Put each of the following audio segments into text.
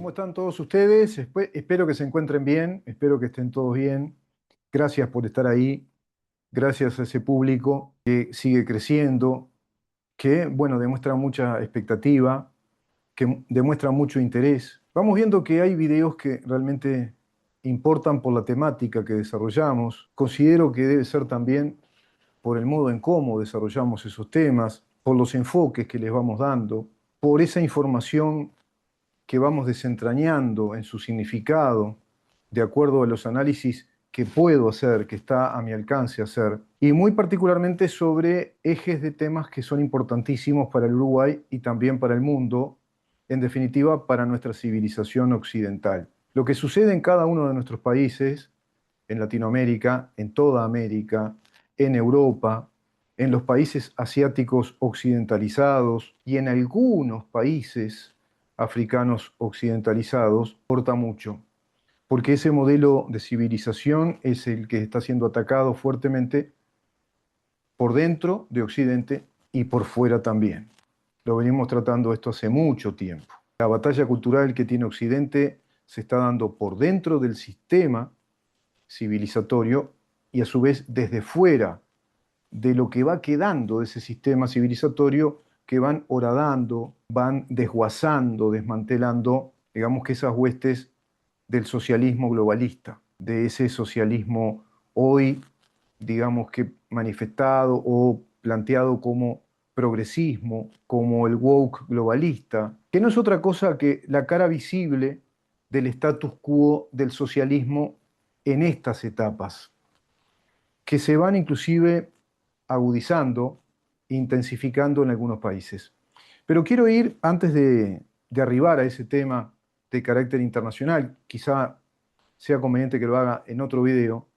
¿Cómo están todos ustedes? Espero que se encuentren bien, espero que estén todos bien. Gracias por estar ahí, gracias a ese público que sigue creciendo, que, bueno, demuestra mucha expectativa, que demuestra mucho interés. Vamos viendo que hay videos que realmente importan por la temática que desarrollamos. Considero que debe ser también por el modo en cómo desarrollamos esos temas, por los enfoques que les vamos dando, por esa información que vamos desentrañando en su significado, de acuerdo a los análisis que puedo hacer, que está a mi alcance hacer, y muy particularmente sobre ejes de temas que son importantísimos para el Uruguay y también para el mundo, en definitiva para nuestra civilización occidental. Lo que sucede en cada uno de nuestros países, en Latinoamérica, en toda América, en Europa, en los países asiáticos occidentalizados y en algunos países africanos occidentalizados, importa mucho, porque ese modelo de civilización es el que está siendo atacado fuertemente por dentro de Occidente y por fuera también. Lo venimos tratando esto hace mucho tiempo. La batalla cultural que tiene Occidente se está dando por dentro del sistema civilizatorio y a su vez desde fuera de lo que va quedando de ese sistema civilizatorio que van horadando, van desguazando, desmantelando, digamos que esas huestes del socialismo globalista, de ese socialismo hoy, digamos que manifestado o planteado como progresismo, como el woke globalista, que no es otra cosa que la cara visible del status quo del socialismo en estas etapas, que se van inclusive agudizando, intensificando en algunos países. Pero quiero ir, antes de arribar a ese tema de carácter internacional, quizá sea conveniente que lo haga en otro video,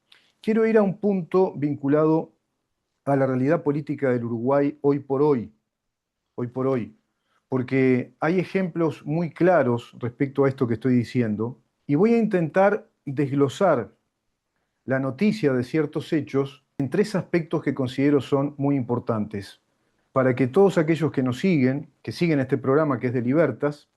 quiero ir a un punto vinculado a la realidad política del Uruguay hoy por hoy, porque hay ejemplos muy claros respecto a esto que estoy diciendo, y voy a intentar desglosar la noticia de ciertos hechos en tres aspectos que considero son muy importantes, para que todos aquellos que siguen este programa que es de Libertas,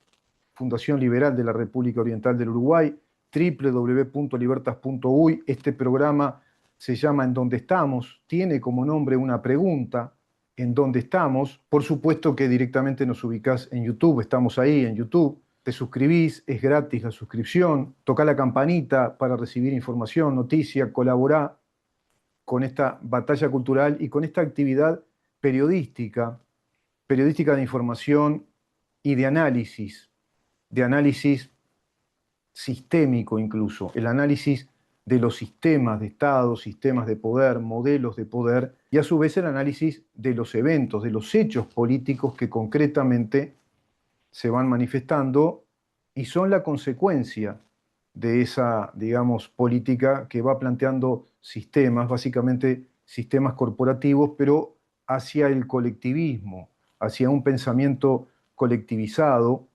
Fundación Liberal de la República Oriental del Uruguay, www.libertas.uy, este programa se llama En dónde estamos, tiene como nombre una pregunta, ¿en dónde estamos? Por supuesto que directamente nos ubicás en YouTube, estamos ahí en YouTube, te suscribís, es gratis la suscripción, toca la campanita para recibir información, noticia, colaborá con esta batalla cultural y con esta actividad periodística, periodística de información y de análisis sistémico incluso, el análisis de los sistemas de Estado, sistemas de poder, modelos de poder, y a su vez el análisis de los eventos, de los hechos políticos que concretamente se van manifestando y son la consecuencia de esa, digamos, política que va planteando sistemas, básicamente sistemas corporativos, pero hacia el colectivismo, hacia un pensamiento colectivizado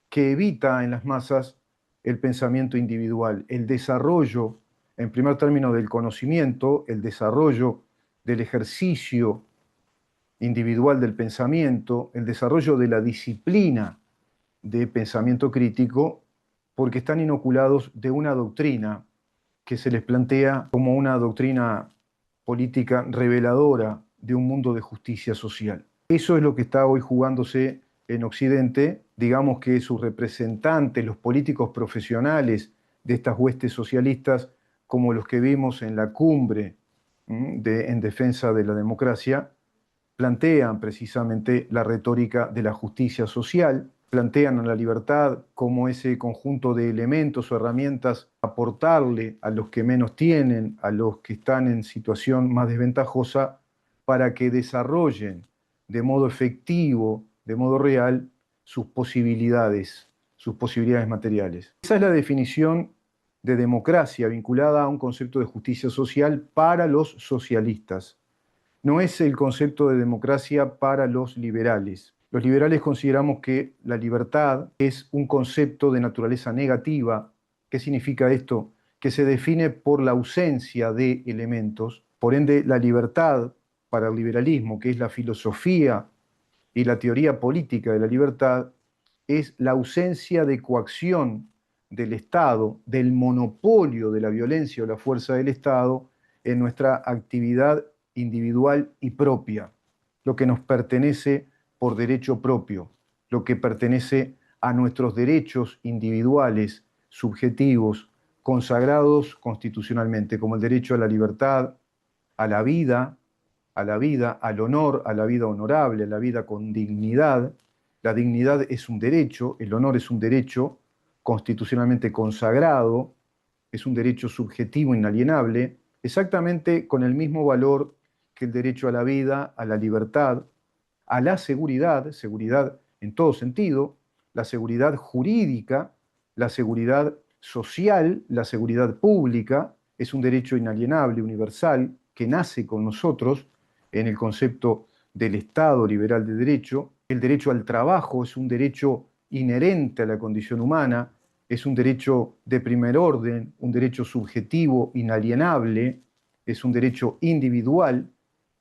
que evita en las masas el pensamiento individual, el desarrollo, en primer término, del conocimiento, el desarrollo del ejercicio individual del pensamiento, el desarrollo de la disciplina de pensamiento crítico, porque están inoculados de una doctrina que se les plantea como una doctrina política reveladora de un mundo de justicia social. Eso es lo que está hoy jugándose en Occidente. Digamos que sus representantes, los políticos profesionales de estas huestes socialistas, como los que vimos en la cumbre en defensa de la democracia, plantean precisamente la retórica de la justicia social, plantean a la libertad como ese conjunto de elementos o herramientas a aportarle a los que menos tienen, a los que están en situación más desventajosa, para que desarrollen de modo efectivo, de modo real, sus posibilidades materiales. Esa es la definición de democracia vinculada a un concepto de justicia social para los socialistas. No es el concepto de democracia para los liberales. Los liberales consideramos que la libertad es un concepto de naturaleza negativa. ¿Qué significa esto? Que se define por la ausencia de elementos. Por ende, la libertad para el liberalismo, que es la filosofía y la teoría política de la libertad, es la ausencia de coacción del Estado, del monopolio de la violencia o la fuerza del Estado en nuestra actividad individual y propia, lo que nos pertenece por derecho propio, lo que pertenece a nuestros derechos individuales, subjetivos, consagrados constitucionalmente, como el derecho a la libertad, a la vida, al honor, a la vida honorable, a la vida con dignidad. La dignidad es un derecho, el honor es un derecho constitucionalmente consagrado, es un derecho subjetivo inalienable, exactamente con el mismo valor que el derecho a la vida, a la libertad, a la seguridad, seguridad en todo sentido, la seguridad jurídica, la seguridad social, la seguridad pública, es un derecho inalienable, universal, que nace con nosotros en el concepto del Estado liberal de derecho. El derecho al trabajo es un derecho inherente a la condición humana, es un derecho de primer orden, un derecho subjetivo, inalienable, es un derecho individual,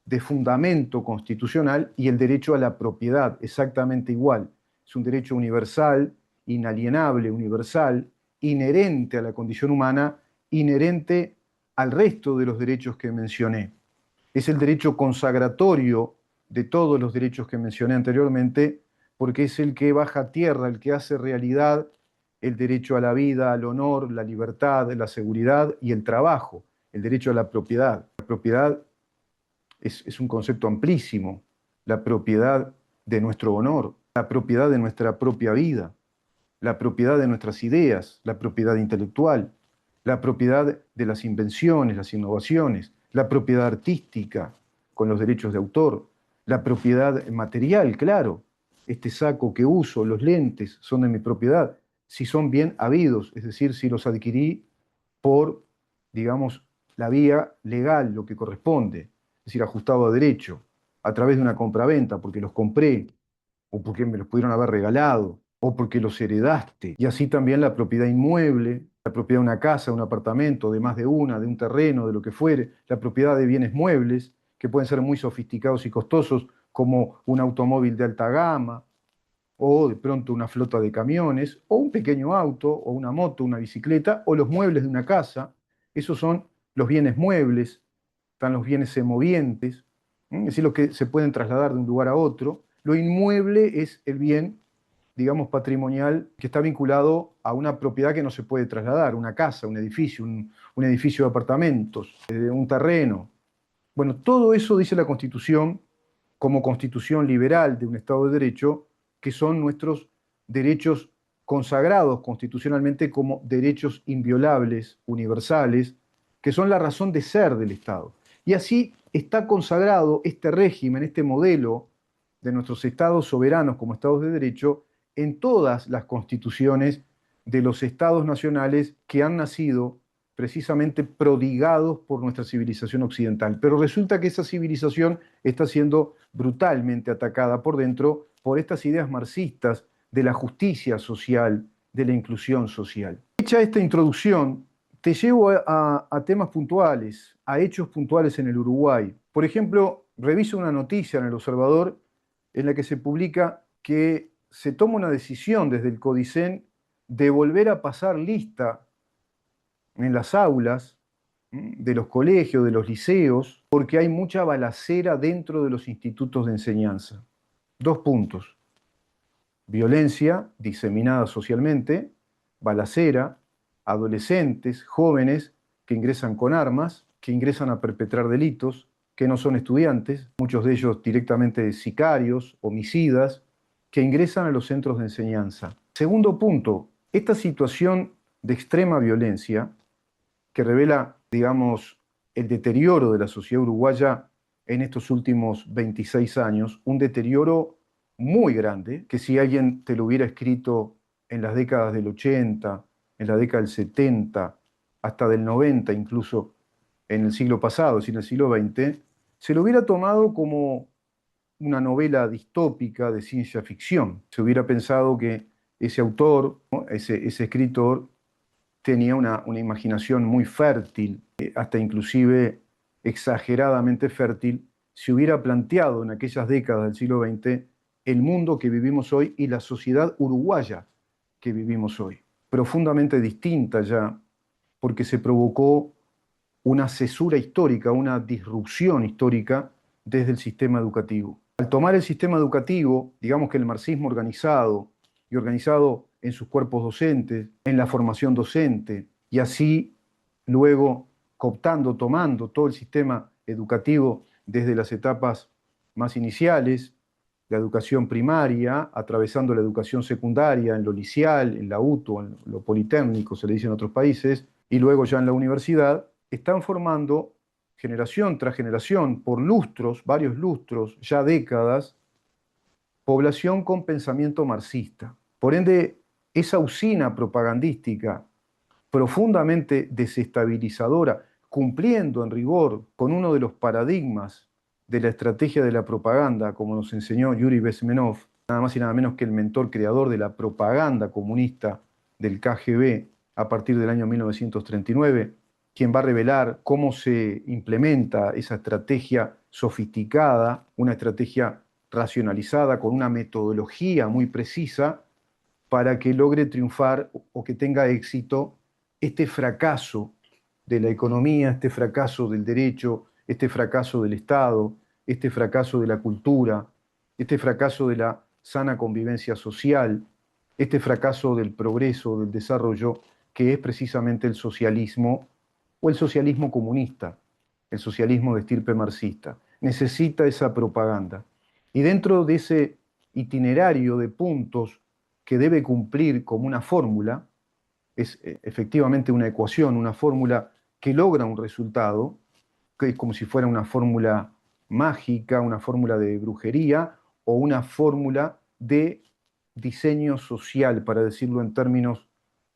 de fundamento constitucional, y el derecho a la propiedad, exactamente igual. Es un derecho universal, inalienable, universal, inherente a la condición humana, inherente al resto de los derechos que mencioné. Es el derecho consagratorio de todos los derechos que mencioné anteriormente, porque es el que baja a tierra, el que hace realidad el derecho a la vida, al honor, la libertad, la seguridad y el trabajo, el derecho a la propiedad. La propiedad es un concepto amplísimo, la propiedad de nuestro honor, la propiedad de nuestra propia vida, la propiedad de nuestras ideas, la propiedad intelectual, la propiedad de las invenciones, las innovaciones, la propiedad artística con los derechos de autor, la propiedad material, claro. Este saco que uso, los lentes, son de mi propiedad, si son bien habidos, es decir, si los adquirí por, digamos, la vía legal, lo que corresponde, es decir, ajustado a derecho, a través de una compraventa, porque los compré, o porque me los pudieron haber regalado, o porque los heredaste. Y así también la propiedad inmueble, la propiedad de una casa, de un apartamento, de más de una, de un terreno, de lo que fuere, la propiedad de bienes muebles, que pueden ser muy sofisticados y costosos, como un automóvil de alta gama, o de pronto una flota de camiones, o un pequeño auto, o una moto, una bicicleta, o los muebles de una casa. Esos son los bienes muebles, están los bienes semovientes, es decir, los que se pueden trasladar de un lugar a otro. Lo inmueble es el bien, digamos, patrimonial que está vinculado a una propiedad que no se puede trasladar, una casa, un edificio de apartamentos, un terreno. Bueno, todo eso dice la Constitución como constitución liberal de un Estado de Derecho, que son nuestros derechos consagrados constitucionalmente como derechos inviolables, universales, que son la razón de ser del Estado. Y así está consagrado este régimen, este modelo de nuestros estados soberanos como estados de derecho en todas las constituciones de los estados nacionales que han nacido precisamente prodigados por nuestra civilización occidental. Pero resulta que esa civilización está siendo brutalmente atacada por dentro por estas ideas marxistas de la justicia social, de la inclusión social. Hecha esta introducción, te llevo a temas puntuales, a hechos puntuales en el Uruguay. Por ejemplo, reviso una noticia en El Observador en la que se publica que se toma una decisión desde el CODICEN de volver a pasar lista en las aulas de los colegios, de los liceos, porque hay mucha balacera dentro de los institutos de enseñanza. Dos puntos: violencia diseminada socialmente, balacera, adolescentes, jóvenes que ingresan con armas, que ingresan a perpetrar delitos, que no son estudiantes, muchos de ellos directamente sicarios, homicidas, que ingresan a los centros de enseñanza. Segundo punto, esta situación de extrema violencia que revela, digamos, el deterioro de la sociedad uruguaya en estos últimos 26 años, un deterioro muy grande, que si alguien te lo hubiera escrito en las décadas del 80, en la década del 70, hasta del 90, incluso en el siglo pasado, es decir, en el siglo XX, se lo hubiera tomado como una novela distópica de ciencia ficción. Se hubiera pensado que ese autor, ¿no?, ese escritor, tenía una imaginación muy fértil, hasta inclusive exageradamente fértil, se hubiera planteado en aquellas décadas del siglo XX el mundo que vivimos hoy y la sociedad uruguaya que vivimos hoy. Profundamente distinta ya, porque se provocó una cesura histórica, una disrupción histórica desde el sistema educativo. Al tomar el sistema educativo, digamos que el marxismo organizado, y organizado en sus cuerpos docentes, en la formación docente, y así luego cooptando, tomando todo el sistema educativo desde las etapas más iniciales, la educación primaria, atravesando la educación secundaria en lo liceal, en la UTO, en lo politécnico, se le dice en otros países, y luego ya en la universidad, están formando generación tras generación, por lustros, varios lustros, ya décadas, población con pensamiento marxista. Por ende, esa usina propagandística profundamente desestabilizadora, cumpliendo en rigor con uno de los paradigmas de la estrategia de la propaganda, como nos enseñó Yuri Bezmenov, nada más y nada menos que el mentor creador de la propaganda comunista del KGB a partir del año 1939, quien va a revelar cómo se implementa esa estrategia sofisticada, una estrategia racionalizada con una metodología muy precisa para que logre triunfar o que tenga éxito este fracaso de la economía, este fracaso del derecho, este fracaso del Estado, este fracaso de la cultura, este fracaso de la sana convivencia social, este fracaso del progreso, del desarrollo, que es precisamente el socialismo o el socialismo comunista, el socialismo de estirpe marxista. Necesita esa propaganda. Y dentro de ese itinerario de puntos que debe cumplir como una fórmula, es efectivamente una ecuación, una fórmula que logra un resultado, que es como si fuera una fórmula mágica, una fórmula de brujería o una fórmula de diseño social, para decirlo en términos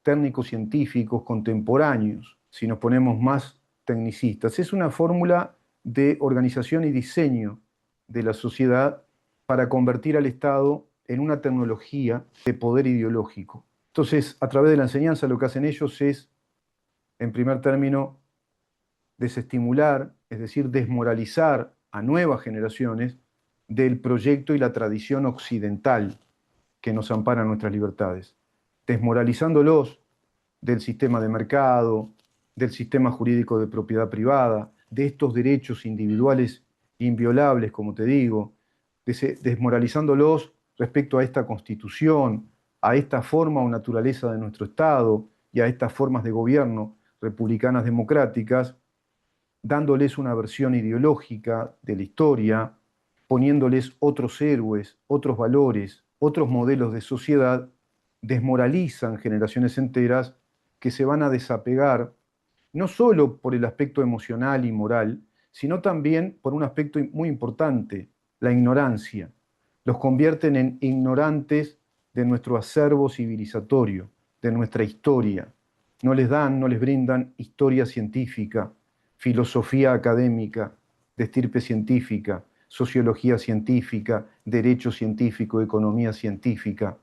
técnico-científicos contemporáneos, si nos ponemos más tecnicistas. Es una fórmula de organización y diseño de la sociedad para convertir al Estado en una tecnología de poder ideológico. Entonces, a través de la enseñanza, lo que hacen ellos es, en primer término, desestimular, es decir, desmoralizar a nuevas generaciones del proyecto y la tradición occidental que nos amparan nuestras libertades, desmoralizándolos del sistema de mercado, del sistema jurídico de propiedad privada, de estos derechos individuales inviolables, como te digo, desmoralizándolos respecto a esta constitución, a esta forma o naturaleza de nuestro Estado y a estas formas de gobierno republicanas democráticas, dándoles una versión ideológica de la historia, poniéndoles otros héroes, otros valores, otros modelos de sociedad, desmoralizan generaciones enteras que se van a desapegar no solo por el aspecto emocional y moral, sino también por un aspecto muy importante, la ignorancia. Los convierten en ignorantes de nuestro acervo civilizatorio, de nuestra historia. No les dan, no les brindan historia científica, filosofía académica, de estirpe científica, sociología científica, derecho científico, economía científica,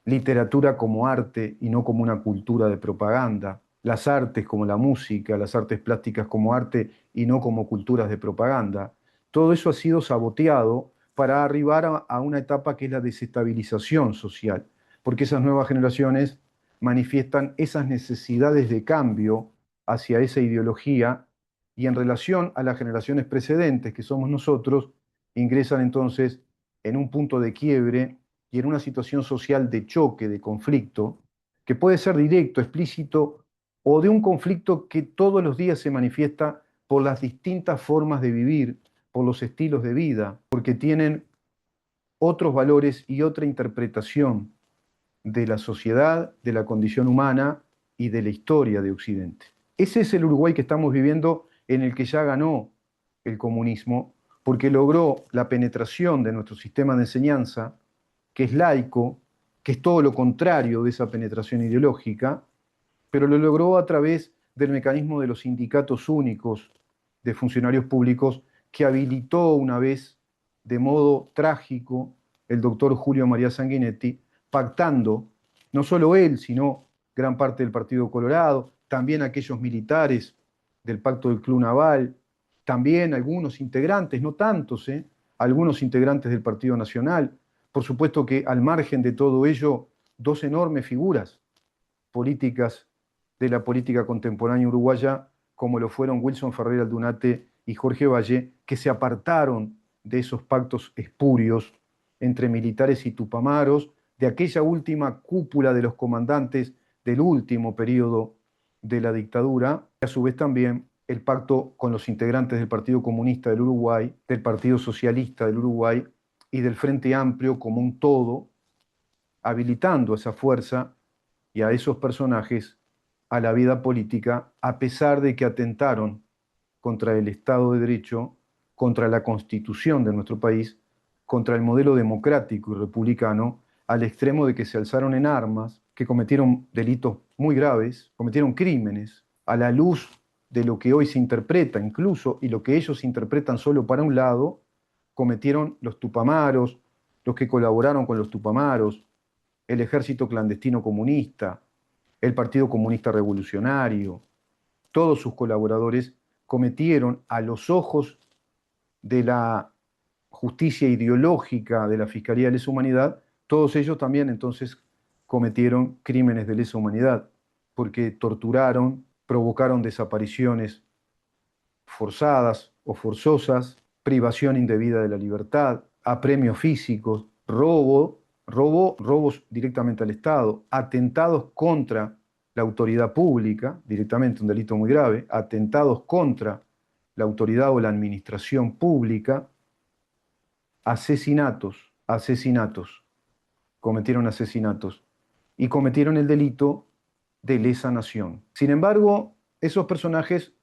literatura como arte y no como una cultura de propaganda, las artes como la música, las artes plásticas como arte y no como culturas de propaganda. Todo eso ha sido saboteado para arribar a una etapa que es la desestabilización social, porque esas nuevas generaciones manifiestan esas necesidades de cambio hacia esa ideología y en relación a las generaciones precedentes, que somos nosotros, ingresan entonces en un punto de quiebre y en una situación social de choque, de conflicto, que puede ser directo, explícito, o de un conflicto que todos los días se manifiesta por las distintas formas de vivir, por los estilos de vida, porque tienen otros valores y otra interpretación de la sociedad, de la condición humana y de la historia de Occidente. Ese es el Uruguay que estamos viviendo, en el que ya ganó el comunismo, porque logró la penetración de nuestro sistema de enseñanza, que es laico, que es todo lo contrario de esa penetración ideológica, pero lo logró a través del mecanismo de los sindicatos únicos de funcionarios públicos que habilitó una vez de modo trágico el doctor Julio María Sanguinetti, pactando, no solo él, sino gran parte del Partido Colorado, también aquellos militares del Pacto del Club Naval, también algunos integrantes, no tantos, algunos integrantes del Partido Nacional, Por supuesto que al margen de todo ello, dos enormes figuras políticas de la política contemporánea uruguaya, como lo fueron Wilson Ferrer Aldunate y Jorge Valle, que se apartaron de esos pactos espurios entre militares y tupamaros, de aquella última cúpula de los comandantes del último periodo de la dictadura, y a su vez también el pacto con los integrantes del Partido Comunista del Uruguay, del Partido Socialista del Uruguay y del Frente Amplio como un todo, habilitando esa fuerza y a esos personajes a la vida política, a pesar de que atentaron contra el Estado de Derecho, contra la Constitución de nuestro país, contra el modelo democrático y republicano, al extremo de que se alzaron en armas, que cometieron delitos muy graves, cometieron crímenes, a la luz de lo que hoy se interpreta incluso, y lo que ellos interpretan solo para un lado, cometieron los tupamaros, los que colaboraron con los tupamaros, el ejército clandestino comunista, el Partido Comunista Revolucionario, todos sus colaboradores cometieron a los ojos de la justicia ideológica de la Fiscalía de Lesa Humanidad, todos ellos también entonces cometieron crímenes de lesa humanidad, porque torturaron, provocaron desapariciones forzadas o forzosas, privación indebida de la libertad, apremios físicos, robos directamente al Estado, atentados contra la autoridad pública, directamente un delito muy grave, atentados contra la autoridad o la administración pública, asesinatos, cometieron asesinatos y cometieron el delito de lesa nación. Sin embargo, esos personajes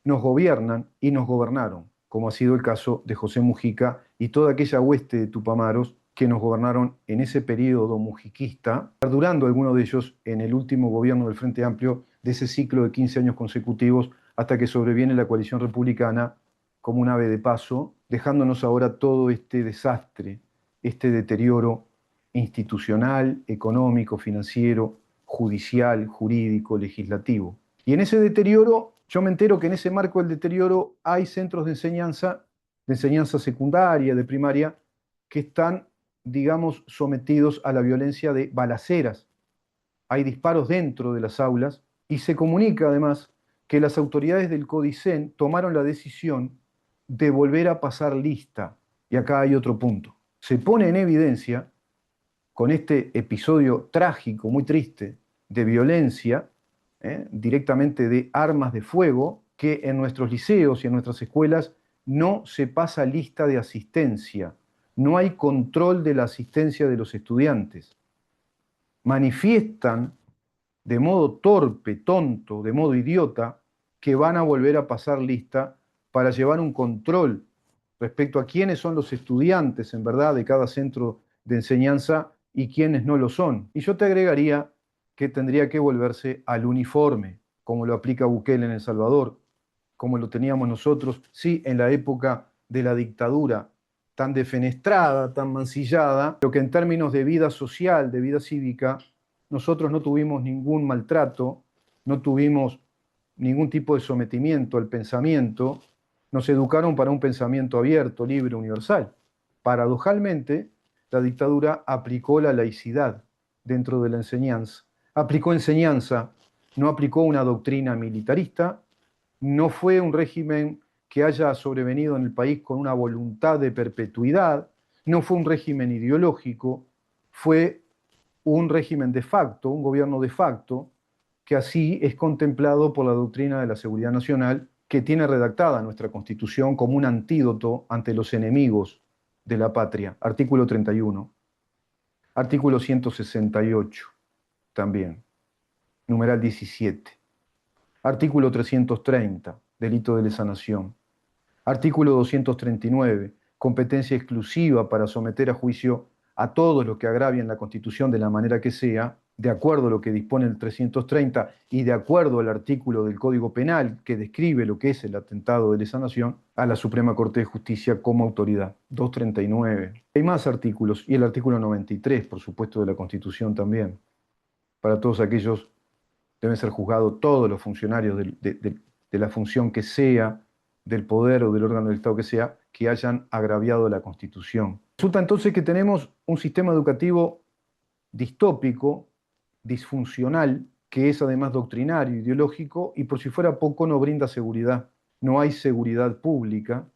nos gobiernan y nos gobernaron, como ha sido el caso de José Mujica y toda aquella hueste de tupamaros que nos gobernaron en ese periodo mujiquista, perdurando algunos de ellos en el último gobierno del Frente Amplio de ese ciclo de 15 años consecutivos hasta que sobreviene la coalición republicana como un ave de paso, dejándonos ahora todo este desastre, este deterioro institucional, económico, financiero, judicial, jurídico, legislativo. Y en ese deterioro, yo me entero que en ese marco del deterioro hay centros de enseñanza secundaria, de primaria, que están, digamos, sometidos a la violencia de balaceras. Hay disparos dentro de las aulas y se comunica además que las autoridades del CODICEN tomaron la decisión de volver a pasar lista. Y acá hay otro punto. Se pone en evidencia, con este episodio trágico, muy triste, de violencia, directamente de armas de fuego, que en nuestros liceos y en nuestras escuelas no se pasa lista de asistencia, no hay control de la asistencia de los estudiantes. Manifiestan de modo torpe, tonto, de modo idiota, que van a volver a pasar lista para llevar un control respecto a quiénes son los estudiantes, en verdad, de cada centro de enseñanza y quiénes no lo son. Y yo te agregaría que tendría que volverse al uniforme, como lo aplica Bukele en El Salvador, como lo teníamos nosotros, sí, en la época de la dictadura, tan defenestrada, tan mancillada, pero que en términos de vida social, de vida cívica, nosotros no tuvimos ningún maltrato, no tuvimos ningún tipo de sometimiento al pensamiento, nos educaron para un pensamiento abierto, libre, universal. Paradojalmente, la dictadura aplicó la laicidad dentro de la enseñanza. Aplicó enseñanza, no aplicó una doctrina militarista, no fue un régimen que haya sobrevenido en el país con una voluntad de perpetuidad, no fue un régimen ideológico, fue un régimen de facto, un gobierno de facto, que así es contemplado por la doctrina de la seguridad nacional, que tiene redactada nuestra Constitución como un antídoto ante los enemigos de la patria. Artículo 31. Artículo 168 también. Numeral 17. Artículo 330, delito de lesa nación. Artículo 239, competencia exclusiva para someter a juicio a todos los que agravien la Constitución de la manera que sea, de acuerdo a lo que dispone el 330 y de acuerdo al artículo del Código Penal que describe lo que es el atentado de lesa nación, a la Suprema Corte de Justicia como autoridad. 239. Hay más artículos, y el artículo 93, por supuesto, de la Constitución también. Para todos aquellos deben ser juzgados todos los funcionarios de la función que sea, del poder o del órgano del Estado que sea, que hayan agraviado la Constitución. Resulta entonces que tenemos un sistema educativo distópico, disfuncional, que es además doctrinario, ideológico, y por si fuera poco no brinda seguridad. No hay seguridad pública,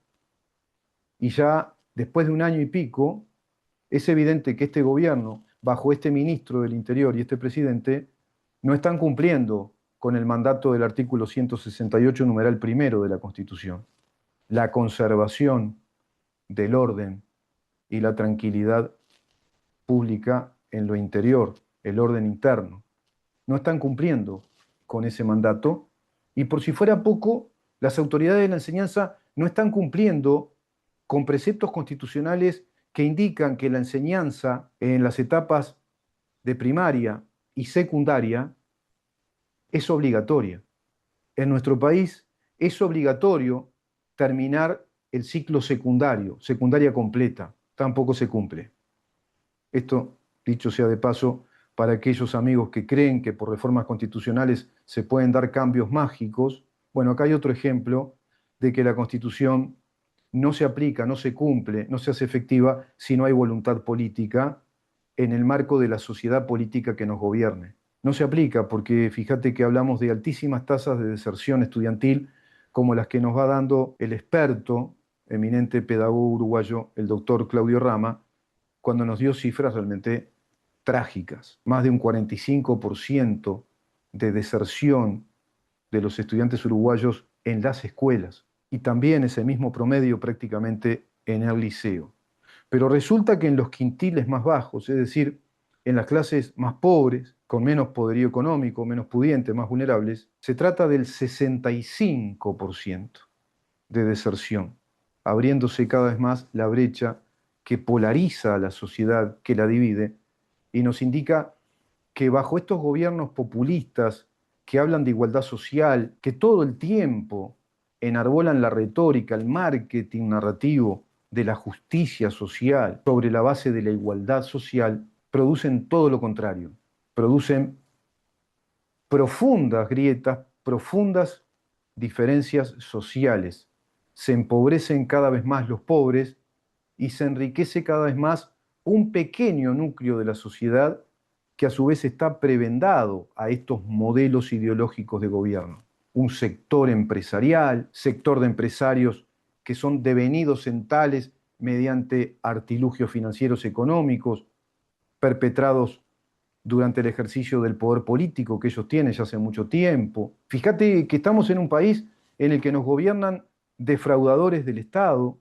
y ya después de un año y pico, es evidente que este gobierno, bajo este ministro del Interior y este presidente, no están cumpliendo con el mandato del artículo 168, numeral primero de la Constitución, la conservación del orden y la tranquilidad pública en lo interior, el orden interno. No están cumpliendo con ese mandato y por si fuera poco, las autoridades de la enseñanza no están cumpliendo con preceptos constitucionales que indican que la enseñanza en las etapas de primaria y secundaria es obligatoria. En nuestro país es obligatorio terminar el ciclo secundario, secundaria completa. Tampoco se cumple. Esto, dicho sea de paso, para aquellos amigos que creen que por reformas constitucionales se pueden dar cambios mágicos, bueno, acá hay otro ejemplo de que la Constitución no se aplica, no se cumple, no se hace efectiva si no hay voluntad política en el marco de la sociedad política que nos gobierne. No se aplica porque fíjate que hablamos de altísimas tasas de deserción estudiantil como las que nos va dando el experto, eminente pedagogo uruguayo, el doctor Claudio Rama, cuando nos dio cifras realmente trágicas. Más de un 45% de deserción de los estudiantes uruguayos en las escuelas y también ese mismo promedio prácticamente en el liceo. Pero resulta que en los quintiles más bajos, es decir, en las clases más pobres, con menos poderío económico, menos pudientes, más vulnerables, se trata del 65% de deserción, abriéndose cada vez más la brecha que polariza a la sociedad, que la divide, y nos indica que bajo estos gobiernos populistas que hablan de igualdad social, que todo el tiempo enarbolan la retórica, el marketing narrativo de la justicia social sobre la base de la igualdad social, producen todo lo contrario, producen profundas grietas, profundas diferencias sociales. Se empobrecen cada vez más los pobres y se enriquece cada vez más un pequeño núcleo de la sociedad que a su vez está prebendado a estos modelos ideológicos de gobierno. Un sector empresarial, sector de empresarios que son devenidos en tales mediante artilugios financieros económicos perpetrados durante el ejercicio del poder político que ellos tienen ya hace mucho tiempo. Fíjate que estamos en un país en el que nos gobiernan defraudadores del Estado,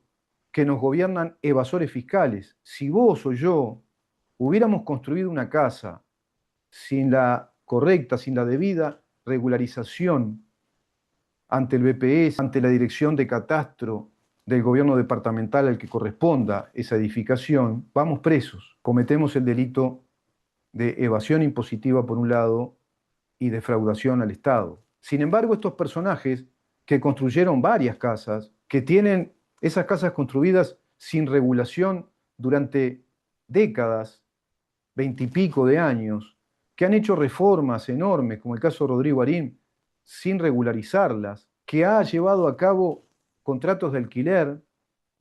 que nos gobiernan evasores fiscales. Si vos o yo hubiéramos construido una casa sin la correcta, sin la debida regularización ante el BPS, ante la dirección de catastro del gobierno departamental al que corresponda esa edificación, vamos presos. Cometemos el delito de evasión impositiva por un lado y defraudación al Estado. Sin embargo, estos personajes que construyeron varias casas, que tienen esas casas construidas sin regulación durante décadas, veintipico de años, que han hecho reformas enormes, como el caso de Rodrigo Arín, sin regularizarlas, que ha llevado a cabo contratos de alquiler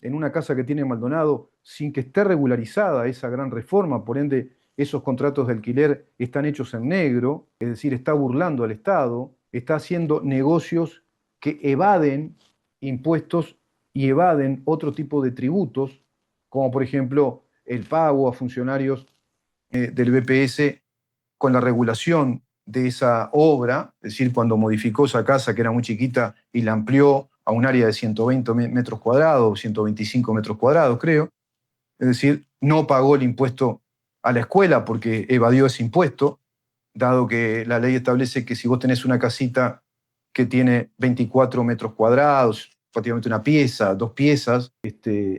en una casa que tiene Maldonado sin que esté regularizada esa gran reforma, por ende esos contratos de alquiler están hechos en negro, es decir, está burlando al Estado, está haciendo negocios que evaden impuestos y evaden otro tipo de tributos, como por ejemplo el pago a funcionarios del BPS con la regulación de esa obra, es decir, cuando modificó esa casa que era muy chiquita y la amplió a un área de 120 metros cuadrados, 125 metros cuadrados, creo. Es decir, no pagó el impuesto a la escuela porque evadió ese impuesto, dado que la ley establece que si vos tenés una casita que tiene 24 metros cuadrados, prácticamente una pieza, dos piezas,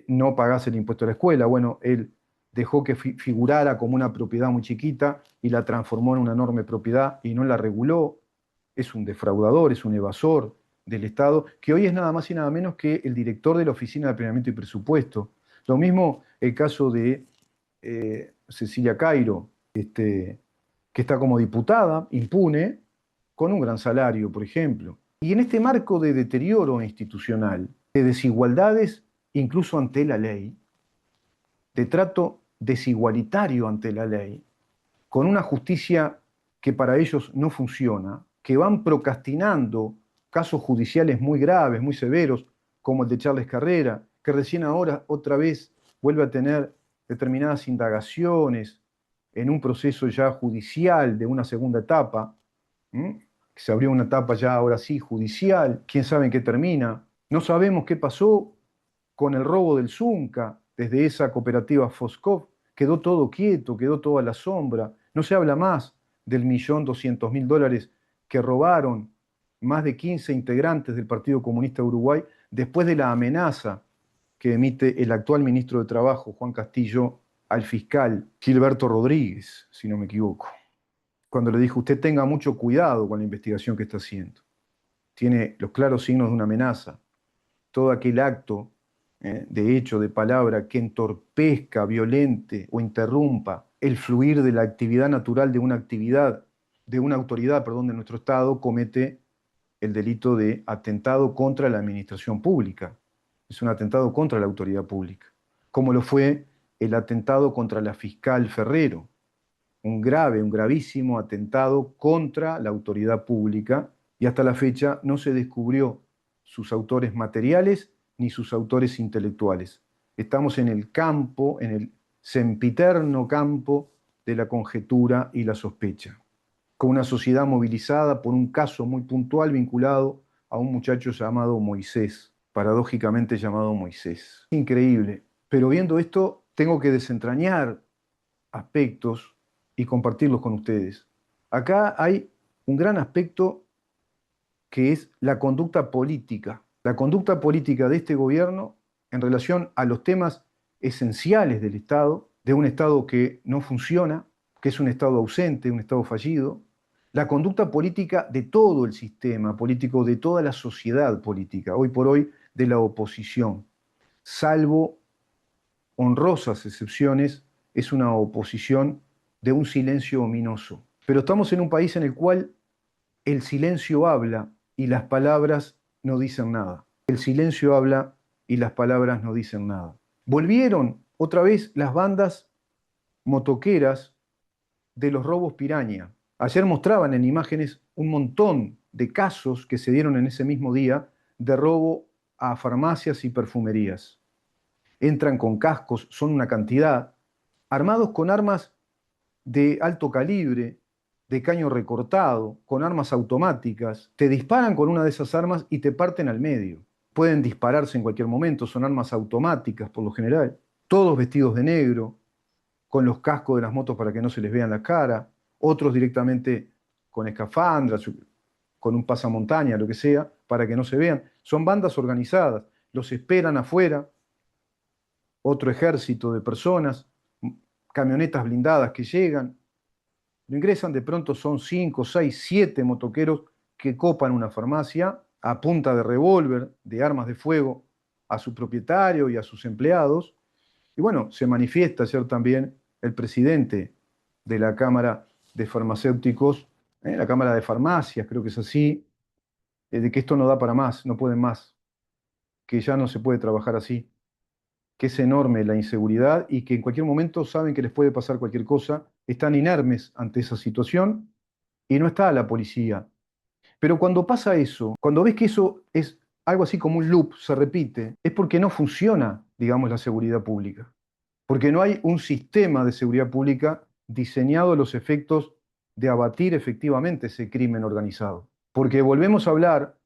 no pagás el impuesto a la escuela. Bueno, él dejó que figurara como una propiedad muy chiquita y la transformó en una enorme propiedad y no la reguló. Es un defraudador, es un evasor del Estado, que hoy es nada más y nada menos que el director de la Oficina de Planeamiento y Presupuesto. Lo mismo el caso de Cecilia Cairo, que está como diputada, impune, con un gran salario, por ejemplo. Y en este marco de deterioro institucional, de desigualdades incluso ante la ley, de trato desigualitario ante la ley, con una justicia que para ellos no funciona, que van procrastinando casos judiciales muy graves, muy severos, como el de Charles Carrera, que recién ahora otra vez vuelve a tener determinadas indagaciones en un proceso ya judicial de una segunda etapa, ¿m? Que se abrió una etapa ya ahora sí judicial, quién sabe en qué termina. No sabemos qué pasó con el robo del Zunca, desde esa cooperativa Foskov, quedó todo quieto, quedó todo a la sombra. No se habla más del 1.200.000 dólares que robaron más de 15 integrantes del Partido Comunista de Uruguay después de la amenaza que emite el actual ministro de Trabajo, Juan Castillo, al fiscal Gilberto Rodríguez, si no me equivoco, cuando le dijo: usted tenga mucho cuidado con la investigación que está haciendo. Tiene los claros signos de una amenaza. Todo aquel acto, de hecho, de palabra, que entorpezca, violente o interrumpa el fluir de la actividad natural de una actividad, de una autoridad, perdón, de nuestro Estado, comete el delito de atentado contra la administración pública. Es un atentado contra la autoridad pública, como lo fue el atentado contra la fiscal Ferrero, un grave, un gravísimo atentado contra la autoridad pública, y hasta la fecha no se descubrió sus autores materiales ni sus autores intelectuales. Estamos en el campo, en el sempiterno campo de la conjetura y la sospecha, con una sociedad movilizada por un caso muy puntual vinculado a un muchacho llamado Moisés, paradójicamente llamado Moisés. Increíble. Pero viendo esto, tengo que desentrañar aspectos y compartirlos con ustedes. Acá hay un gran aspecto que es la conducta política. La conducta política de este gobierno en relación a los temas esenciales del Estado, de un Estado que no funciona, que es un Estado ausente, un Estado fallido. La conducta política de todo el sistema político, de toda la sociedad política, hoy por hoy de la oposición, salvo honrosas excepciones, es una oposición de un silencio ominoso. Pero estamos en un país en el cual el silencio habla y las palabras no dicen nada. El silencio habla y las palabras no dicen nada. Volvieron otra vez las bandas motoqueras de los robos piraña. Ayer mostraban en imágenes un montón de casos que se dieron en ese mismo día de robo a farmacias y perfumerías. Entran con cascos, son una cantidad, armados con armas de alto calibre, de caño recortado, con armas automáticas. Te disparan con una de esas armas y te parten al medio. Pueden dispararse en cualquier momento, son armas automáticas por lo general. Todos vestidos de negro, con los cascos de las motos para que no se les vean la cara, otros directamente con escafandras, con un pasamontaña, lo que sea, para que no se vean. Son bandas organizadas, los esperan afuera, otro ejército de personas, camionetas blindadas que llegan, lo ingresan, de pronto son 5, 6, 7 motoqueros que copan una farmacia a punta de revólver, de armas de fuego, a su propietario y a sus empleados. Y bueno, se manifiesta ayer también el presidente de la Cámara de Farmacéuticos, la Cámara de Farmacias, creo que es así, de que esto no da para más, no pueden más, que ya no se puede trabajar así, que es enorme la inseguridad y que en cualquier momento saben que les puede pasar cualquier cosa, están inermes ante esa situación y no está la policía. Pero cuando pasa eso, cuando ves que eso es algo así como un loop, se repite, es porque no funciona, digamos, la seguridad pública. Porque no hay un sistema de seguridad pública diseñado a los efectos de abatir efectivamente ese crimen organizado. Porque volvemos a hablar,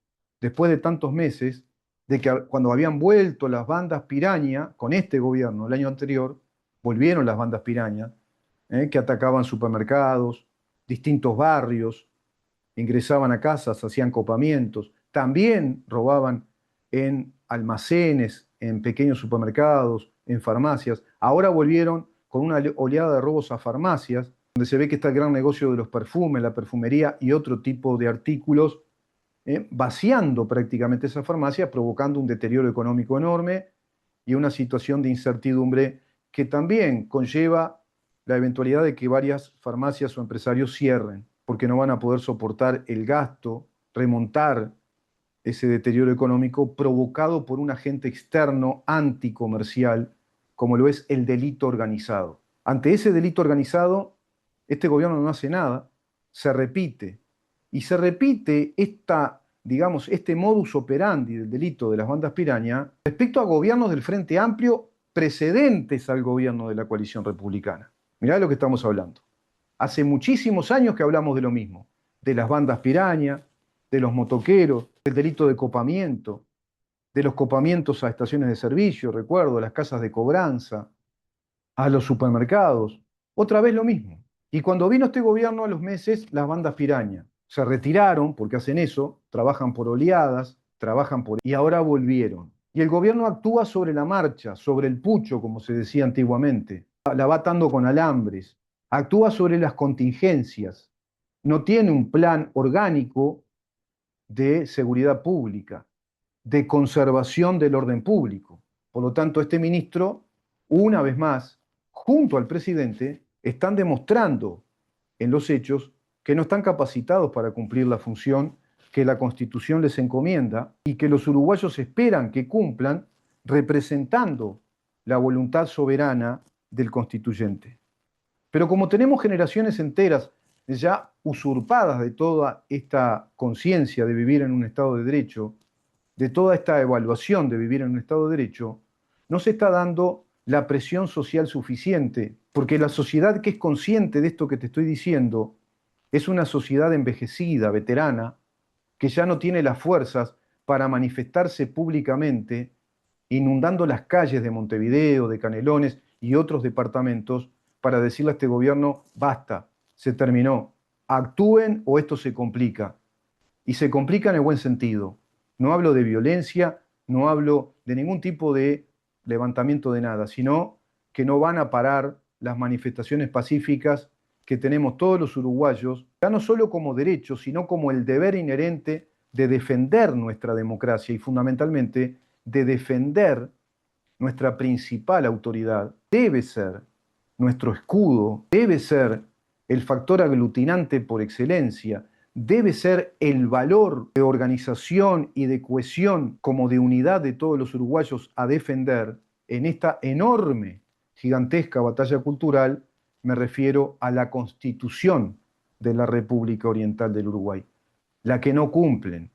después de tantos meses, de que cuando habían vuelto las bandas piraña con este gobierno el año anterior, volvieron las bandas piraña, que atacaban supermercados, distintos barrios, ingresaban a casas, hacían copamientos, también robaban en almacenes, en pequeños supermercados, en farmacias. Ahora volvieron con una oleada de robos a farmacias, donde se ve que está el gran negocio de los perfumes, la perfumería y otro tipo de artículos, vaciando prácticamente esa farmacia, provocando un deterioro económico enorme y una situación de incertidumbre que también conlleva la eventualidad de que varias farmacias o empresarios cierren, porque no van a poder soportar el gasto, remontar ese deterioro económico provocado por un agente externo anticomercial, como lo es el delito organizado. Ante ese delito organizado, este gobierno no hace nada, se repite. Y se repite digamos, este modus operandi del delito de las bandas piraña respecto a gobiernos del Frente Amplio precedentes al gobierno de la coalición republicana. Mirá de lo que estamos hablando. Hace muchísimos años que hablamos de lo mismo, de las bandas piraña, de los motoqueros, del delito de copamiento, de los copamientos a estaciones de servicio, recuerdo, las casas de cobranza, a los supermercados. Otra vez lo mismo. Y cuando vino este gobierno a los meses, las bandas piraña se retiraron, porque hacen eso, trabajan por oleadas, y ahora volvieron. Y el gobierno actúa sobre la marcha, sobre el pucho, como se decía antiguamente. La va atando con alambres, actúa sobre las contingencias. No tiene un plan orgánico de seguridad pública, de conservación del orden público. Por lo tanto, este ministro, una vez más, junto al presidente, están demostrando en los hechos que no están capacitados para cumplir la función que la Constitución les encomienda y que los uruguayos esperan que cumplan representando la voluntad soberana del constituyente. Pero como tenemos generaciones enteras ya usurpadas de toda esta conciencia de vivir en un Estado de Derecho, de toda esta evaluación de vivir en un Estado de Derecho, no se está dando la presión social suficiente, porque la sociedad que es consciente de esto que te estoy diciendo es una sociedad envejecida, veterana, que ya no tiene las fuerzas para manifestarse públicamente, inundando las calles de Montevideo, de Canelones y otros departamentos para decirle a este gobierno, basta, se terminó, actúen o esto se complica. Y se complica en el buen sentido. No hablo de violencia, no hablo de ningún tipo de levantamiento de nada, sino que no van a parar las manifestaciones pacíficas que tenemos todos los uruguayos, ya no solo como derecho, sino como el deber inherente de defender nuestra democracia y fundamentalmente de defender nuestra principal autoridad. Debe ser nuestro escudo, debe ser el factor aglutinante por excelencia, debe ser el valor de organización y de cohesión como de unidad de todos los uruguayos a defender en esta enorme, gigantesca batalla cultural. Me refiero a la Constitución de la República Oriental del Uruguay, la que no cumplen,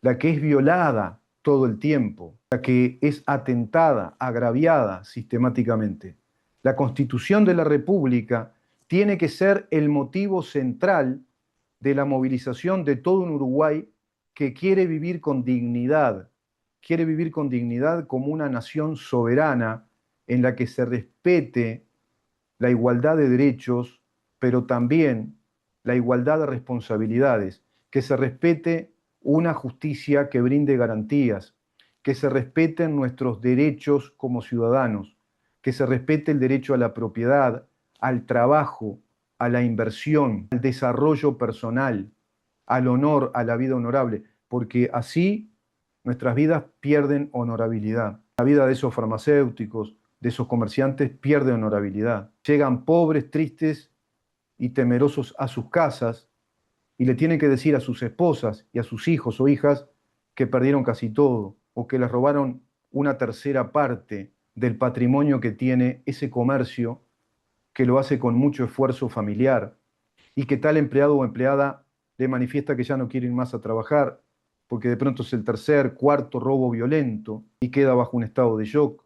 la que es violada todo el tiempo, la que es atentada, agraviada sistemáticamente. La Constitución de la República tiene que ser el motivo central de la movilización de todo un Uruguay que quiere vivir con dignidad como una nación soberana en la que se respete la igualdad de derechos, pero también la igualdad de responsabilidades, que se respete una justicia que brinde garantías, que se respeten nuestros derechos como ciudadanos, que se respete el derecho a la propiedad, al trabajo, a la inversión, al desarrollo personal, al honor, a la vida honorable, porque así nuestras vidas pierden honorabilidad. La vida de esos farmacéuticos, de esos comerciantes, pierde honorabilidad. Llegan pobres, tristes y temerosos a sus casas y le tienen que decir a sus esposas y a sus hijos o hijas que perdieron casi todo o que les robaron una tercera parte del patrimonio que tiene ese comercio que lo hace con mucho esfuerzo familiar y que tal empleado o empleada le manifiesta que ya no quiere ir más a trabajar porque de pronto es el tercer, cuarto robo violento y queda bajo un estado de shock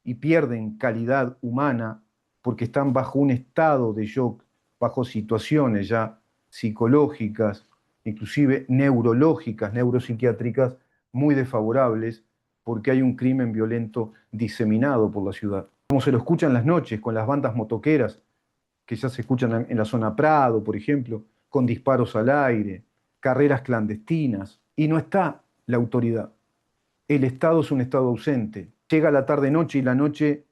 y pierden calidad humana porque están bajo un estado de shock, bajo situaciones ya psicológicas, inclusive neurológicas, neuropsiquiátricas, muy desfavorables porque hay un crimen violento diseminado por la ciudad. Como se lo escucha en las noches con las bandas motoqueras, que ya se escuchan en la zona Prado, por ejemplo, con disparos al aire, carreras clandestinas, y no está la autoridad. El Estado es un Estado ausente. Llega la tarde-noche y la noche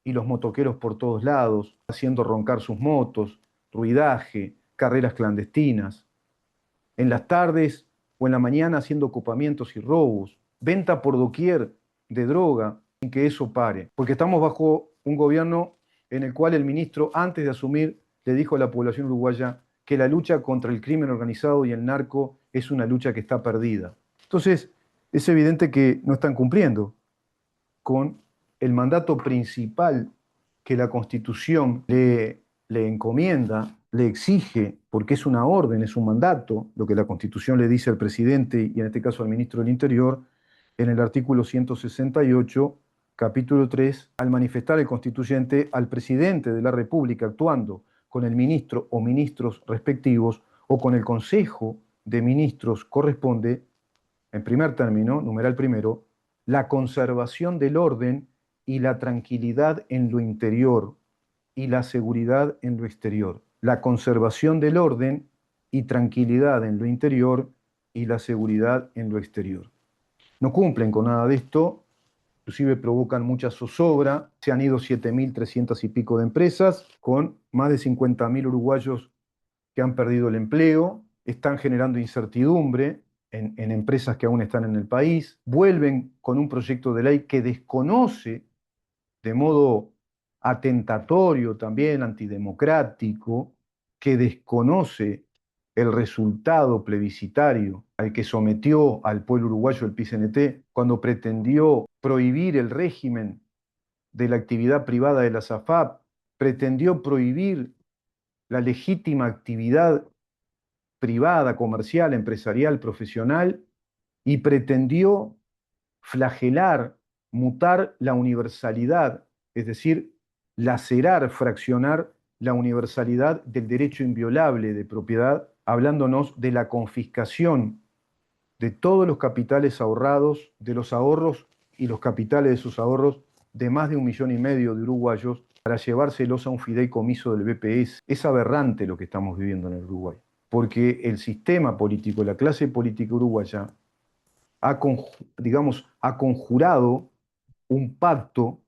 y los motoqueros por todos lados, haciendo roncar sus motos, ruidaje, carreras clandestinas. En las tardes o en la mañana haciendo ocupamientos y robos, venta por doquier de droga, sin que eso pare. Porque estamos bajo un gobierno en el cual el ministro, antes de asumir, le dijo a la población uruguaya que la lucha contra el crimen organizado y el narco es una lucha que está perdida. Entonces, es evidente que no están cumpliendo con el mandato principal que la Constitución le encomienda, le exige, porque es una orden, es un mandato, lo que la Constitución le dice al presidente y en este caso al ministro del Interior, en el artículo 168, capítulo 3, al manifestar el constituyente al presidente de la República actuando con el ministro o ministros respectivos o con el Consejo de Ministros corresponde, en primer término, numeral primero, la conservación del orden y la tranquilidad en lo interior y la seguridad en lo exterior. La conservación del orden y tranquilidad en lo interior y la seguridad en lo exterior. No cumplen con nada de esto, inclusive provocan mucha zozobra. Se han ido 7.300 y pico de empresas, con más de 50.000 uruguayos que han perdido el empleo, están generando incertidumbre en empresas que aún están en el país, vuelven con un proyecto de ley que desconoce de modo atentatorio, también antidemocrático, que desconoce el resultado plebiscitario al que sometió al pueblo uruguayo el PICNT cuando pretendió prohibir el régimen de la actividad privada de la SAFAP, pretendió prohibir la legítima actividad privada, comercial, empresarial, profesional, y pretendió flagelar, mutar la universalidad, es decir, lacerar, fraccionar la universalidad del derecho inviolable de propiedad, hablándonos de la confiscación de todos los capitales ahorrados, de los ahorros y los capitales de sus ahorros de más de 1,5 millones de uruguayos para llevárselos a un fideicomiso del BPS. Es aberrante lo que estamos viviendo en el Uruguay, porque el sistema político, la clase política uruguaya, ha conjurado un pacto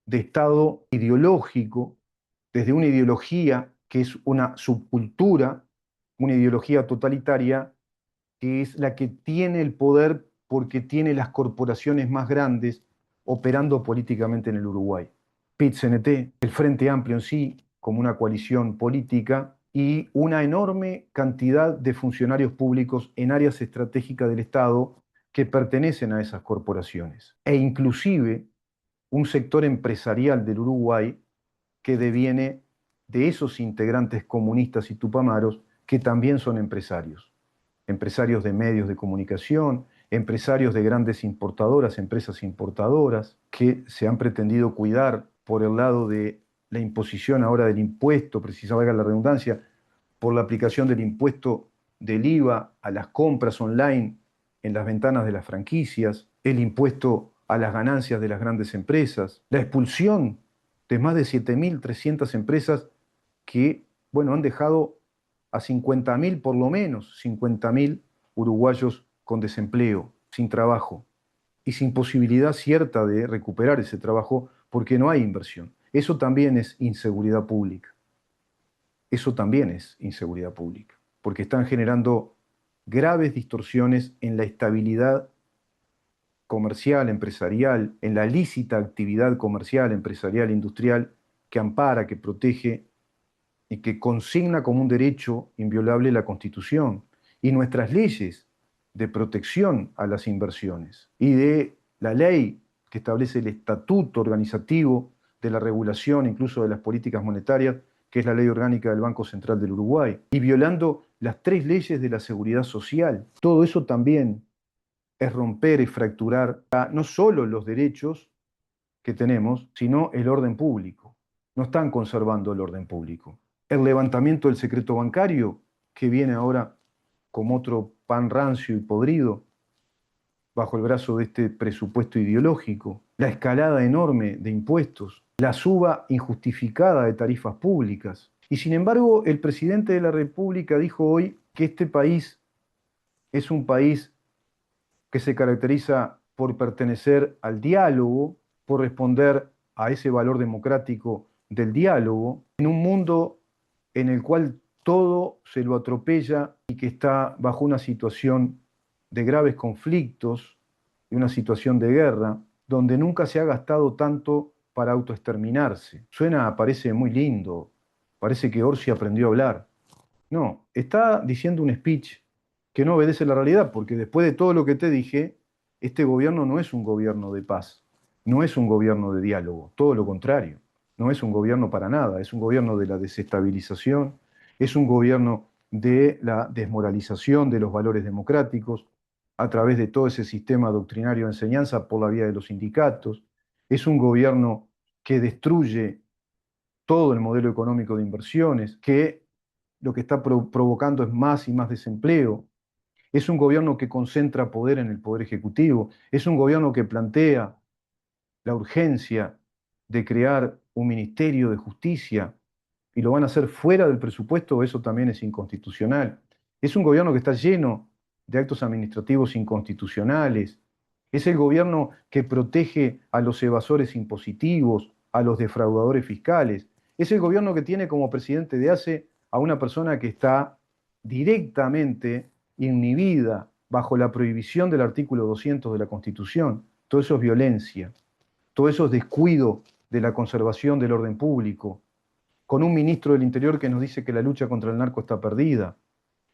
de Estado ideológico, desde una ideología que es una subcultura, una ideología totalitaria, que es la que tiene el poder porque tiene las corporaciones más grandes operando políticamente en el Uruguay. PIT-CNT, el Frente Amplio en sí, como una coalición política, y una enorme cantidad de funcionarios públicos en áreas estratégicas del Estado que pertenecen a esas corporaciones. E inclusive un sector empresarial del Uruguay que deviene de esos integrantes comunistas y tupamaros que también son empresarios. Empresarios de medios de comunicación, empresarios de grandes importadoras, empresas importadoras, que se han pretendido cuidar por el lado de la imposición ahora del impuesto, precisa valga la redundancia, por la aplicación del impuesto del IVA a las compras online en las ventanas de las franquicias, el impuesto a las ganancias de las grandes empresas, la expulsión de más de 7.300 empresas que, bueno, han dejado a 50.000, por lo menos 50.000 uruguayos con desempleo, sin trabajo y sin posibilidad cierta de recuperar ese trabajo porque no hay inversión. Eso también es inseguridad pública. Eso también es inseguridad pública, porque están generando graves distorsiones en la estabilidad comercial, empresarial, en la lícita actividad comercial, empresarial, industrial, que ampara, que protege y que consigna como un derecho inviolable la Constitución y nuestras leyes de protección a las inversiones y de la ley que establece el estatuto organizativo de la regulación, incluso de las políticas monetarias, que es la Ley Orgánica del Banco Central del Uruguay, y violando las 3 leyes de la seguridad social. Todo eso también es romper y fracturar no solo los derechos que tenemos, sino el orden público. No están conservando el orden público. El levantamiento del secreto bancario, que viene ahora como otro pan rancio y podrido bajo el brazo de este presupuesto ideológico, la escalada enorme de impuestos, la suba injustificada de tarifas públicas. Y sin embargo, el presidente de la República dijo hoy que este país es un país que se caracteriza por pertenecer al diálogo, por responder a ese valor democrático del diálogo, en un mundo en el cual todo se lo atropella y que está bajo una situación de graves conflictos y una situación de guerra, donde nunca se ha gastado tanto para autoexterminarse. Parece muy lindo, parece que Orsi aprendió a hablar. No, está diciendo un speech que no obedece la realidad, porque después de todo lo que te dije, Este gobierno no es un gobierno de paz, no es un gobierno de diálogo, todo lo contrario. No es un gobierno para nada, es un gobierno de la desestabilización, es un gobierno de la desmoralización de los valores democráticos a través de todo ese sistema doctrinario de enseñanza por la vía de los sindicatos. Es un gobierno que destruye todo el modelo económico de inversiones, que lo que está provocando es más y más desempleo. Es un gobierno que concentra poder en el poder ejecutivo. Es un gobierno que plantea la urgencia de crear un ministerio de justicia y lo van a hacer fuera del presupuesto, eso también es inconstitucional. Es un gobierno que está lleno de actos administrativos inconstitucionales. Es el gobierno que protege a los evasores impositivos, a los defraudadores fiscales. Es el gobierno que tiene como presidente de ACE a una persona que está directamente inhibida bajo la prohibición del artículo 200 de la Constitución. Todo eso es violencia, todo eso es descuido de la conservación del orden público, con un ministro del Interior que nos dice que la lucha contra el narco está perdida,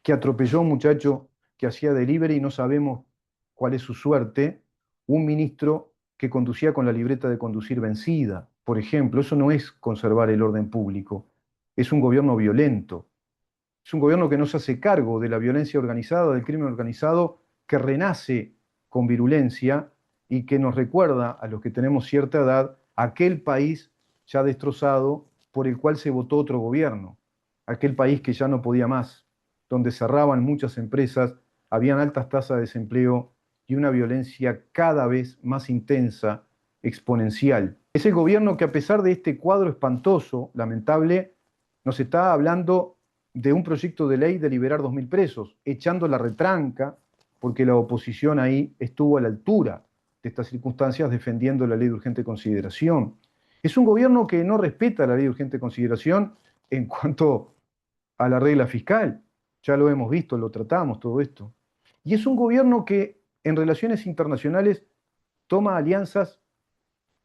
que atropelló a un muchacho que hacía delivery y no sabemos cuál es su suerte, un ministro que conducía con la libreta de conducir vencida, por ejemplo. Eso no es conservar el orden público, es un gobierno violento, es un gobierno que no se hace cargo de la violencia organizada, del crimen organizado, que renace con virulencia y que nos recuerda a los que tenemos cierta edad aquel país ya destrozado por el cual se votó otro gobierno, aquel país que ya no podía más, donde cerraban muchas empresas, habían altas tasas de desempleo y una violencia cada vez más intensa, exponencial. Es el gobierno que, a pesar de este cuadro espantoso, lamentable, nos está hablando de un proyecto de ley de liberar 2.000 presos, echando la retranca, porque la oposición ahí estuvo a la altura de estas circunstancias defendiendo la ley de urgente consideración. Es un gobierno que no respeta la ley de urgente consideración en cuanto a la regla fiscal. Ya lo hemos visto, lo tratamos, todo esto. Y es un gobierno que en relaciones internacionales toma alianzas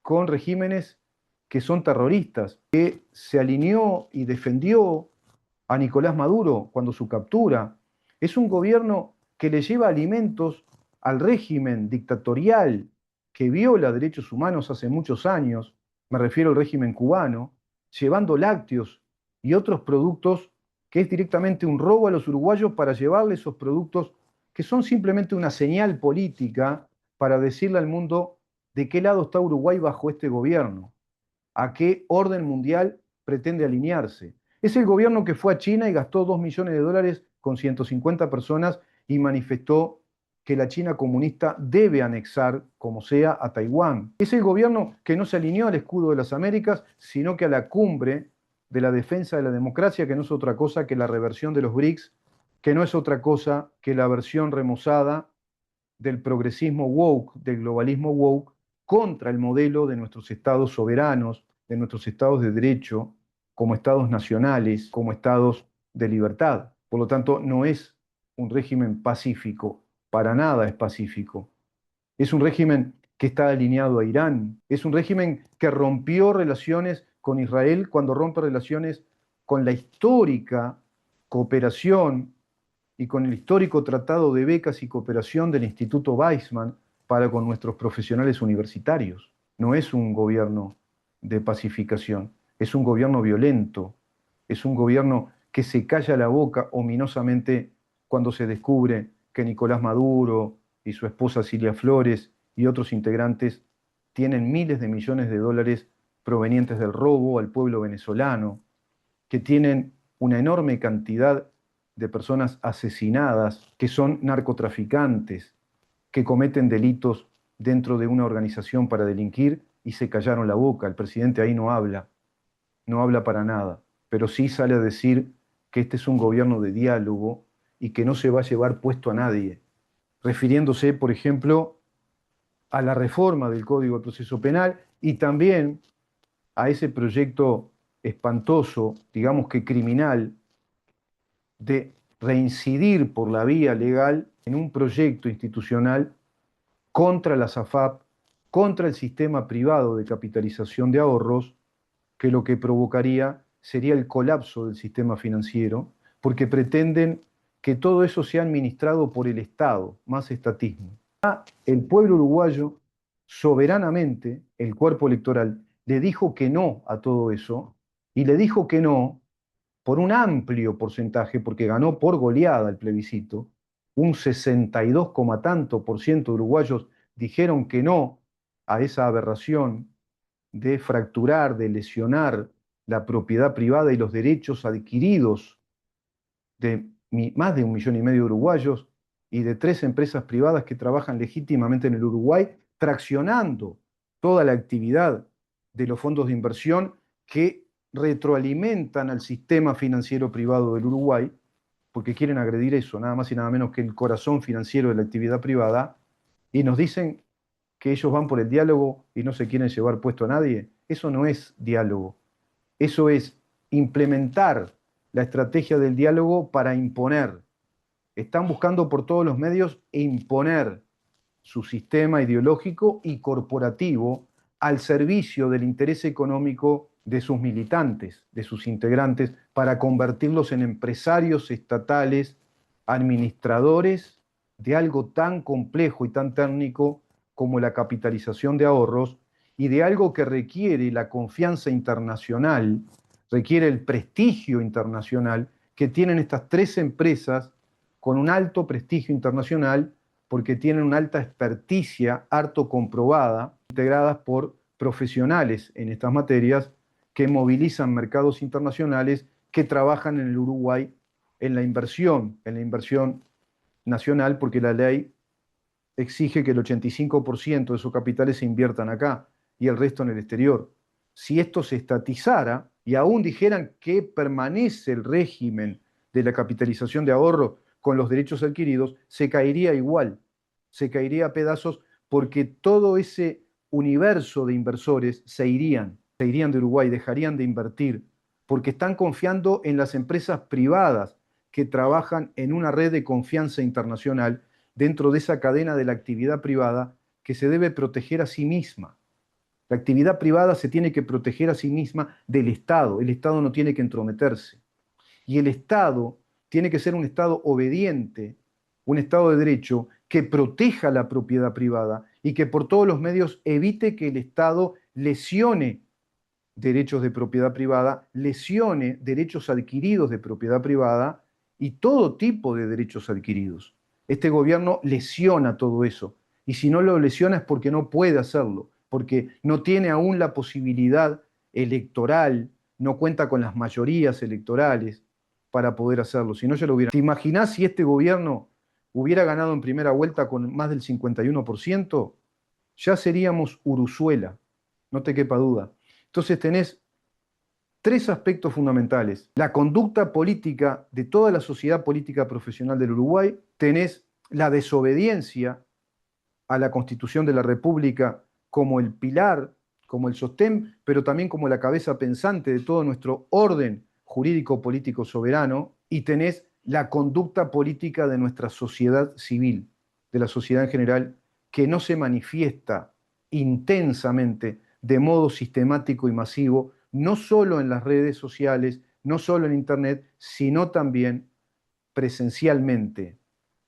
con regímenes que son terroristas, que se alineó y defendió a Nicolás Maduro cuando su captura. Es un gobierno que le lleva alimentos al régimen dictatorial que viola derechos humanos hace muchos años, me refiero al régimen cubano, llevando lácteos y otros productos que es directamente un robo a los uruguayos para llevarle esos productos que son simplemente una señal política para decirle al mundo de qué lado está Uruguay bajo este gobierno, a qué orden mundial pretende alinearse. Es el gobierno que fue a China y gastó 2 millones de dólares con 150 personas y manifestó que la China comunista debe anexar, como sea, a Taiwán. Es el gobierno que no se alineó al escudo de las Américas, sino que a la cumbre de la defensa de la democracia, que no es otra cosa que la reversión de los BRICS, que no es otra cosa que la versión remozada del progresismo woke, del globalismo woke, contra el modelo de nuestros estados soberanos, de nuestros estados de derecho, como estados nacionales, como estados de libertad. Por lo tanto, no es un régimen pacífico, para nada es pacífico. Es un régimen que está alineado a Irán, es un régimen que rompió relaciones con Israel cuando rompe relaciones con la histórica cooperación y con el histórico tratado de becas y cooperación del Instituto Weizmann para con nuestros profesionales universitarios. No es un gobierno de pacificación, es un gobierno violento, es un gobierno que se calla la boca ominosamente cuando se descubre que Nicolás Maduro y su esposa Cilia Flores y otros integrantes tienen miles de millones de dólares provenientes del robo al pueblo venezolano, que tienen una enorme cantidad de personas asesinadas, que son narcotraficantes, que cometen delitos dentro de una organización para delinquir y se callaron la boca. El presidente ahí no habla, no habla para nada, pero sí sale a decir que este es un gobierno de diálogo y que no se va a llevar puesto a nadie, refiriéndose, por ejemplo, a la reforma del Código de Proceso Penal y también a ese proyecto espantoso, digamos que criminal, de reincidir por la vía legal en un proyecto institucional contra la SAFAP, contra el sistema privado de capitalización de ahorros, que lo que provocaría sería el colapso del sistema financiero, porque pretenden que todo eso sea administrado por el Estado, más estatismo. El pueblo uruguayo, soberanamente, el cuerpo electoral, le dijo que no a todo eso, y le dijo que no por un amplio porcentaje, porque ganó por goleada el plebiscito. Un 62, tanto por ciento de uruguayos dijeron que no a esa aberración de fracturar, de lesionar la propiedad privada y los derechos adquiridos de más de 1,5 millones de uruguayos y de 3 empresas privadas que trabajan legítimamente en el Uruguay, traccionando toda la actividad de los fondos de inversión que retroalimentan al sistema financiero privado del Uruguay, porque quieren agredir eso, nada más y nada menos que el corazón financiero de la actividad privada, y nos dicen que ellos van por el diálogo y no se quieren llevar puesto a nadie. Eso no es diálogo, eso es implementar la estrategia del diálogo para imponer. Están buscando por todos los medios imponer su sistema ideológico y corporativo al servicio del interés económico de sus militantes, de sus integrantes, para convertirlos en empresarios estatales, administradores de algo tan complejo y tan técnico como la capitalización de ahorros y de algo que requiere la confianza internacional, requiere el prestigio internacional que tienen estas 3 empresas con un alto prestigio internacional porque tienen una alta experticia, harto comprobada, integradas por profesionales en estas materias que movilizan mercados internacionales que trabajan en el Uruguay en la inversión nacional, porque la ley exige que el 85% de sus capitales se inviertan acá y el resto en el exterior. Si esto se estatizara y aún dijeran que permanece el régimen de la capitalización de ahorro con los derechos adquiridos, se caería igual, se caería a pedazos porque todo ese universo de inversores se irían de Uruguay, dejarían de invertir, porque están confiando en las empresas privadas que trabajan en una red de confianza internacional dentro de esa cadena de la actividad privada que se debe proteger a sí misma. La actividad privada se tiene que proteger a sí misma del Estado. El Estado no tiene que entrometerse. Y el Estado tiene que ser un Estado obediente, un Estado de derecho que proteja la propiedad privada y que por todos los medios evite que el Estado lesione derechos de propiedad privada, lesione derechos adquiridos de propiedad privada y todo tipo de derechos adquiridos. Este gobierno lesiona todo eso. Y si no lo lesiona es porque no puede hacerlo, porque no tiene aún la posibilidad electoral, no cuenta con las mayorías electorales para poder hacerlo. Si no, ya lo hubiera. ¿Te imaginás si este gobierno hubiera ganado en primera vuelta con más del 51%? Ya seríamos Uruzuela, no te quepa duda. Entonces tenés 3 aspectos fundamentales. La conducta política de toda la sociedad política profesional del Uruguay, tenés la desobediencia a la Constitución de la República como el pilar, como el sostén, pero también como la cabeza pensante de todo nuestro orden jurídico político soberano, y tenés la conducta política de nuestra sociedad civil, de la sociedad en general, que no se manifiesta intensamente, de modo sistemático y masivo, no solo en las redes sociales, no solo en Internet, sino también presencialmente,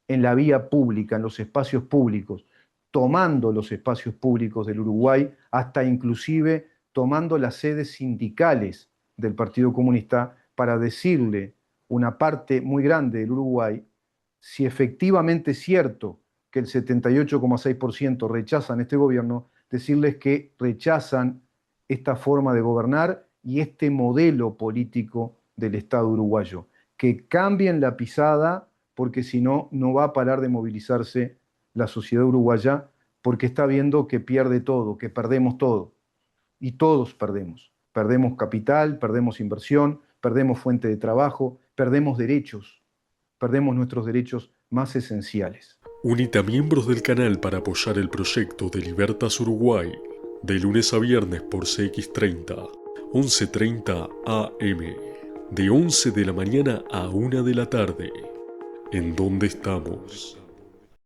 en la vía pública, en los espacios públicos, tomando los espacios públicos del Uruguay, hasta inclusive tomando las sedes sindicales del Partido Comunista para decirle una parte muy grande del Uruguay si efectivamente es cierto que el 78,6% rechazan este gobierno, decirles que rechazan esta forma de gobernar y este modelo político del Estado uruguayo, que cambien la pisada porque si no, no va a parar de movilizarse la sociedad uruguaya porque está viendo que pierde todo, que perdemos todo. Y todos perdemos. Perdemos capital, perdemos inversión, perdemos fuente de trabajo, perdemos derechos, perdemos nuestros derechos más esenciales. Unite a miembros del canal para apoyar el proyecto de Libertas Uruguay, de lunes a viernes por CX30, 11:30 AM, de 11 de la mañana a 1 de la tarde. ¿En dónde estamos?